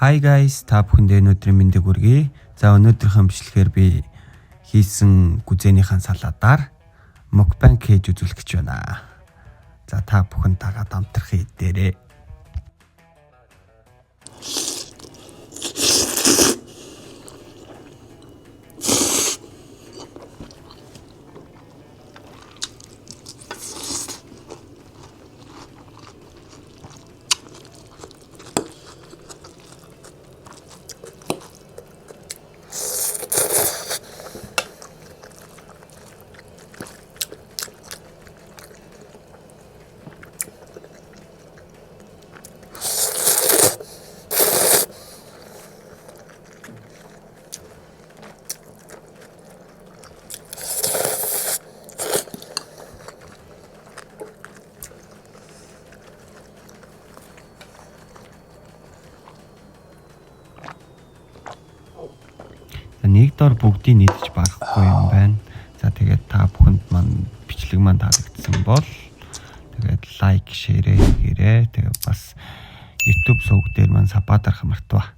Hi guys, та бүхэндээ өнөөдрийн мэндийг хүргэе. За өнөөдрийнхөө бичлэгээр би хийсэн гүзээнийхэн салаадаар мукбанг хийж үзүүлэх гэж байна. За та бүхэн дагаад амтрахын дээрээ. Нэг дор бүгдийг нийтж барахгүй юм байна. За тэгээд та бүхэнд маань бичлэг маань таалагдсан бол тэгээд лайк, шеэр хийгээрэй. Тэгээд бас YouTube сувг дээр маань сабадарах мартва.